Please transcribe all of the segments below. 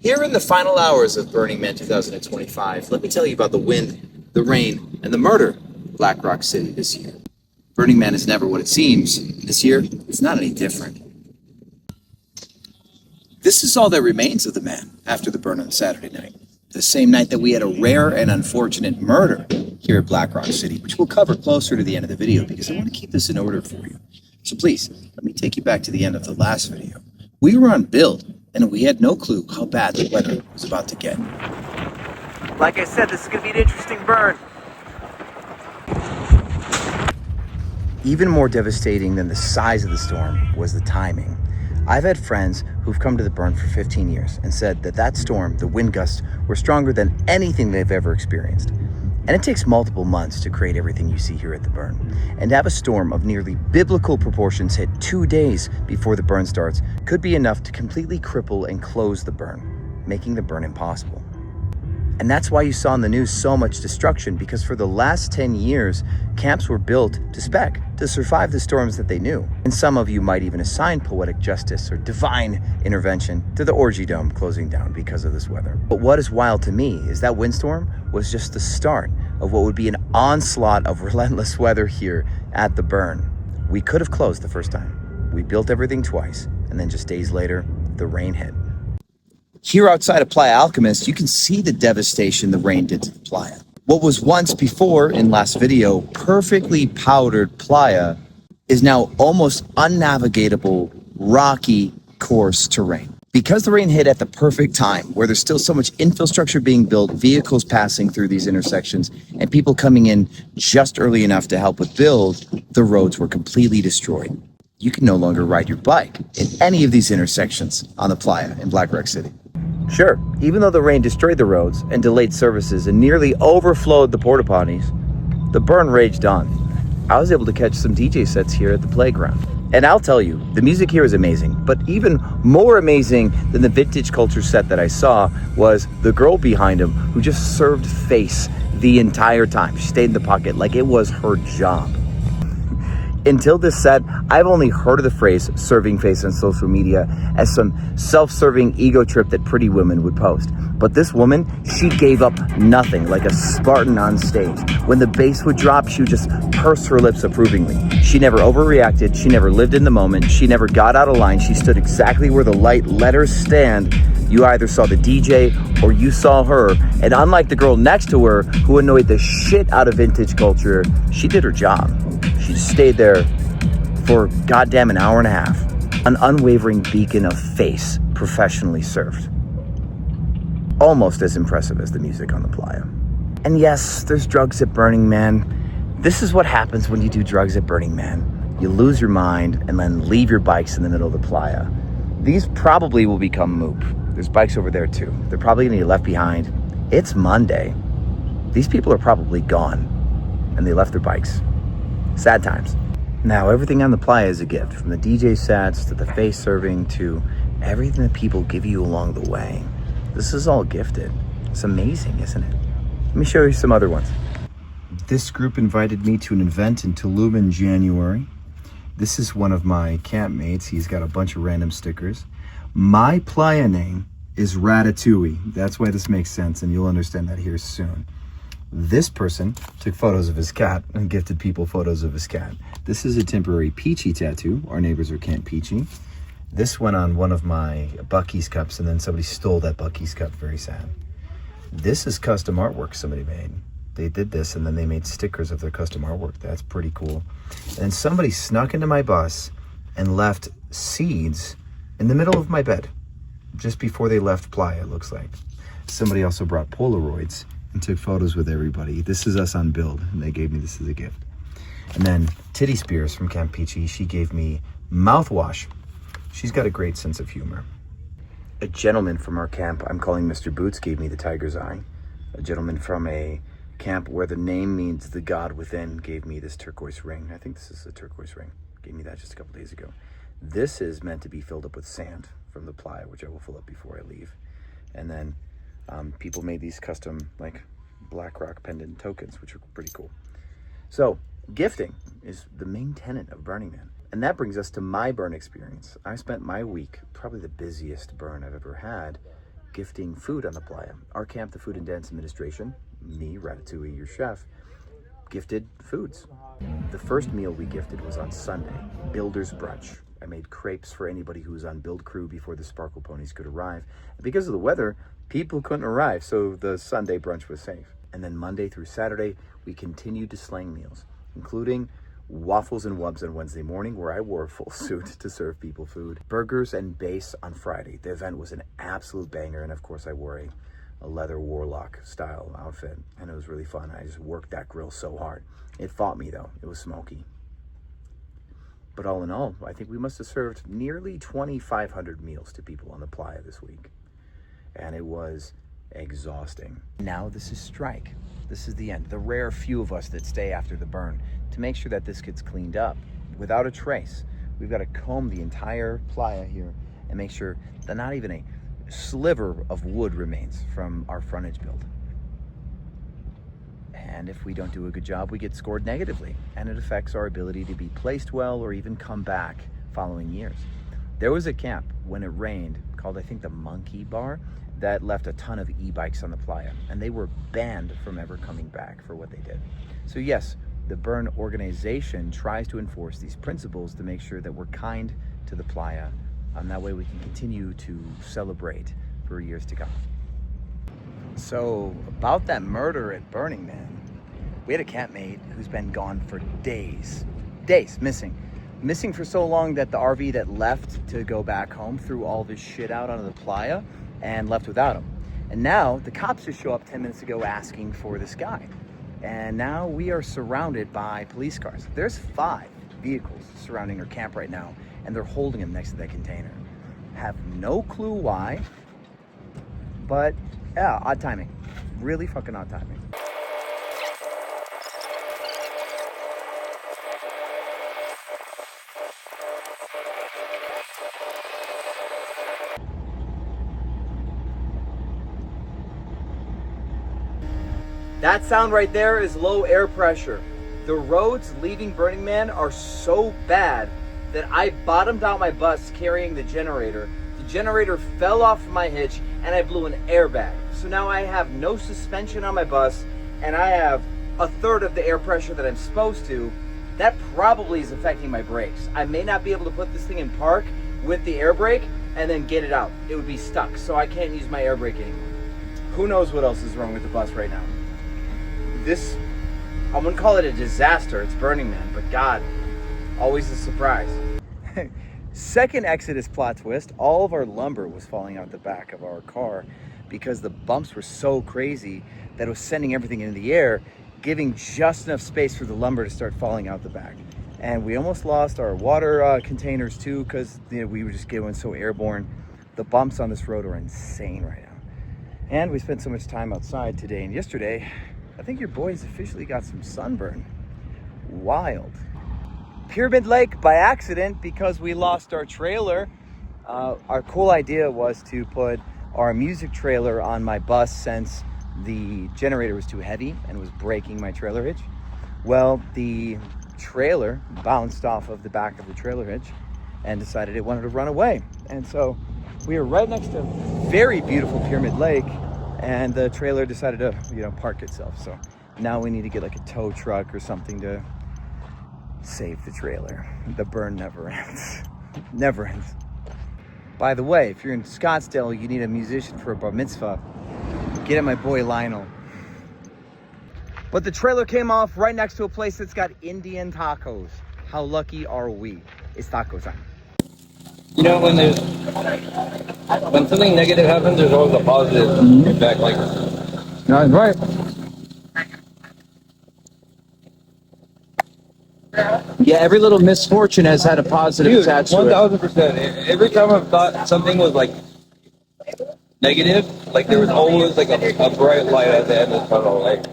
Here in the final hours of Burning Man 2025, let me tell you about the wind, the rain, and the murder of Black Rock City this year. Burning Man is never what it seems. This year, it's not any different. This is all that remains of the man after the burn on Saturday night. The same night that we had a rare and unfortunate murder here at Black Rock City, which we'll cover closer to the end of the video because I want to keep this in order for you. So please, let me take you back to the end of the last video. We were on build, and we had no clue how bad the weather was about to get. Like I said, this is going to be an interesting burn. Even more devastating than the size of the storm was the timing. I've had friends who've come to the burn for 15 years and said that that storm, the wind gusts, were stronger than anything they've ever experienced. And it takes multiple months to create everything you see here at the burn. And to have a storm of nearly biblical proportions hit 2 days before the burn starts could be enough to completely cripple and close the burn, making the burn impossible. And that's why you saw in the news so much destruction, because for the last 10 years, camps were built to spec, to survive the storms that they knew. And some of you might even assign poetic justice or divine intervention to the orgy dome closing down because of this weather. But what is wild to me is that windstorm was just the start of what would be an onslaught of relentless weather here at the burn. We could have closed the first time. We built everything twice, and then just days later, the rain hit. Here outside of Playa Alchemist, you can see the devastation the rain did to the playa. What was once before, in last video, perfectly powdered playa is now almost unnavigable, rocky, coarse terrain. Because the rain hit at the perfect time, where there's still so much infrastructure being built, vehicles passing through these intersections, and people coming in just early enough to help with build, the roads were completely destroyed. You can no longer ride your bike in any of these intersections on the playa in Black Rock City. Sure, even though the rain destroyed the roads and delayed services and nearly overflowed the porta potties, the burn raged on. I was able to catch some DJ sets here at the playground. And I'll tell you, the music here is amazing, but even more amazing than the vintage culture set that I saw was the girl behind him who just served face the entire time. She stayed in the pocket like it was her job. Until this set, I've only heard of the phrase serving face on social media as some self-serving ego trip that pretty women would post. But this woman, she gave up nothing, like a Spartan on stage. When the bass would drop, she would just purse her lips approvingly. She never overreacted, she never lived in the moment, she never got out of line, she stood exactly where the light let her stand. You either saw the DJ or you saw her, and unlike the girl next to her, who annoyed the shit out of vintage culture, she did her job. She just stayed there for goddamn an hour and a half. An unwavering beacon of face, professionally served. Almost as impressive as the music on the playa. And yes, there's drugs at Burning Man. This is what happens when you do drugs at Burning Man. You lose your mind and then leave your bikes in the middle of the playa. These probably will become moot. There's bikes over there too. They're probably gonna get left behind. It's Monday. These people are probably gone and they left their bikes. Sad times. Now, everything on the playa is a gift, from the DJ sets to the face serving to everything that people give you along the way. This is all gifted. It's amazing, isn't it? Let me show you some other ones. This group invited me to an event in Tulum in January. This is one of my campmates. He's got a bunch of random stickers. My playa name is Ratatouille. That's why this makes sense, and you'll understand that here soon. This person took photos of his cat and gifted people photos of his cat. This is a temporary Peachy tattoo. Our neighbors are Camp Peachy. This went on one of my Buc-ee's cups, and then somebody stole that Buc-ee's cup. Very sad. This is custom artwork somebody made. They did this, and then they made stickers of their custom artwork. That's pretty cool. And then somebody snuck into my bus and left seeds in the middle of my bed, just before they left Playa, it looks like. Somebody also brought Polaroids and took photos with everybody. This is us on build, and they gave me this as a gift. And then Titty Spears from Camp Peachy, she gave me mouthwash. She's got a great sense of humor. A gentleman from our camp, I'm calling Mr. Boots, gave me the tiger's eye. A gentleman from a camp where the name means the God within gave me this turquoise ring. I think this is a turquoise ring. Gave me that just a couple days ago. This is meant to be filled up with sand from the playa, which I will fill up before I leave. And then people made these custom like black rock pendant tokens, which are pretty cool. So gifting is the main tenet of Burning Man. And that brings us to my burn experience. I spent my week, probably the busiest burn I've ever had, gifting food on the playa. Our camp, the Food and Dance Administration, me, Ratatouille, your chef, gifted foods. The first meal we gifted was on Sunday, Builder's Brunch. I made crepes for anybody who was on build crew before the Sparkle Ponies could arrive. And because of the weather, people couldn't arrive, so the Sunday brunch was safe. And then Monday through Saturday, we continued to slang meals, including waffles and wubs on Wednesday morning, where I wore a full suit to serve people food. Burgers and bass on Friday. The event was an absolute banger, and of course I wore a leather warlock style outfit, and it was really fun. I just worked that grill so hard. It fought me though, it was smoky. But all in all, I think we must have served nearly 2,500 meals to people on the playa this week. And it was exhausting. Now this is strike. This is the end. The rare few of us that stay after the burn to make sure that this gets cleaned up without a trace. We've got to comb the entire playa here and make sure that not even a sliver of wood remains from our frontage build. And if we don't do a good job, we get scored negatively, and it affects our ability to be placed well or even come back following years. There was a camp when it rained called, I think, the Monkey Bar, that left a ton of e-bikes on the playa, and they were banned from ever coming back for what they did. So yes, the burn organization tries to enforce these principles to make sure that we're kind to the playa, and that way we can continue to celebrate for years to come. So about that murder at Burning Man, we had a campmate who's been gone for days, missing for so long that the RV that left to go back home threw all this shit out onto the playa and left without him. And now the cops just show up 10 minutes ago asking for this guy. And now we are surrounded by police cars. There's 5 vehicles surrounding our camp right now, and they're holding him next to that container. Have no clue why, but yeah, odd timing. Really fucking odd timing. That sound right there is low air pressure. The roads leaving Burning Man are so bad that I bottomed out my bus carrying the generator. The generator fell off my hitch and I blew an airbag. So now I have no suspension on my bus and I have a third of the air pressure that I'm supposed to. That probably is affecting my brakes. I may not be able to put this thing in park with the air brake and then get it out. It would be stuck, so I can't use my air brake anymore. Who knows what else is wrong with the bus right now? I wouldn't call it a disaster, it's Burning Man, but God, always a surprise. Second Exodus plot twist, all of our lumber was falling out the back of our car because the bumps were so crazy that it was sending everything into the air, giving just enough space for the lumber to start falling out the back. And we almost lost our water containers too because we were just going so airborne. The bumps on this road are insane right now. And we spent so much time outside today and yesterday, I think your boys officially got some sunburn. Wild. Pyramid Lake by accident because we lost our trailer. Our cool idea was to put our music trailer on my bus since the generator was too heavy and was breaking my trailer hitch. Well, the trailer bounced off of the back of the trailer hitch and decided it wanted to run away. And so we were right next to very beautiful Pyramid Lake, and the trailer decided to, park itself. So now we need to get like a tow truck or something to save the trailer. The burn never ends. Never ends. By the way, if you're in Scottsdale, you need a musician for a bar mitzvah, get at my boy Lionel. But the trailer came off right next to a place that's got Indian tacos. How lucky are we? It's taco time. When something negative happens, there's always a positive effect. Like, That's right. Yeah, every little misfortune has had a positive dude, attached to it. 1000%. Every time I've thought something was like negative, like there was always like a bright light at the end of the tunnel. Like,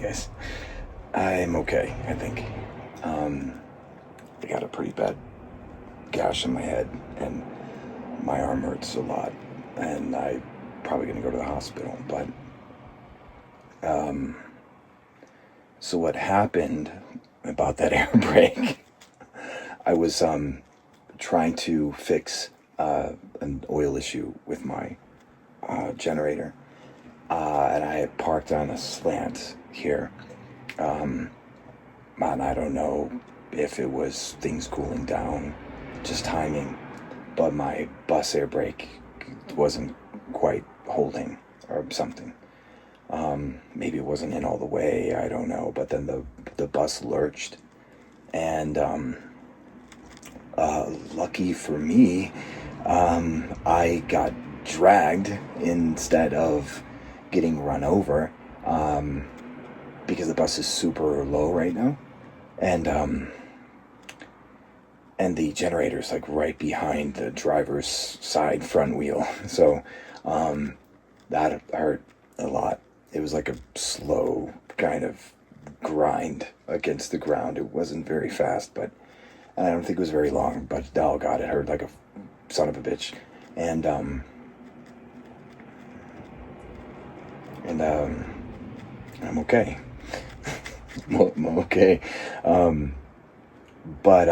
guys. I'm okay, I think. I got a pretty bad gash in my head, and my arm hurts a lot, and I'm probably gonna go to the hospital. But so what happened about that air brake? I was trying to fix an oil issue with my generator, and I had parked on a slant here. And I don't know if it was things cooling down, just timing, but my bus air brake wasn't quite holding or something. Maybe it wasn't in all the way, I don't know, but then the bus lurched, and lucky for me, I got dragged instead of getting run over, because the bus is super low right now, and the generator's like right behind the driver's side front wheel, so that hurt a lot. It was like a slow kind of grind against the ground. It wasn't very fast, but I don't think it was very long, but oh god, it hurt like a son of a bitch. And I'm okay. I'm okay. But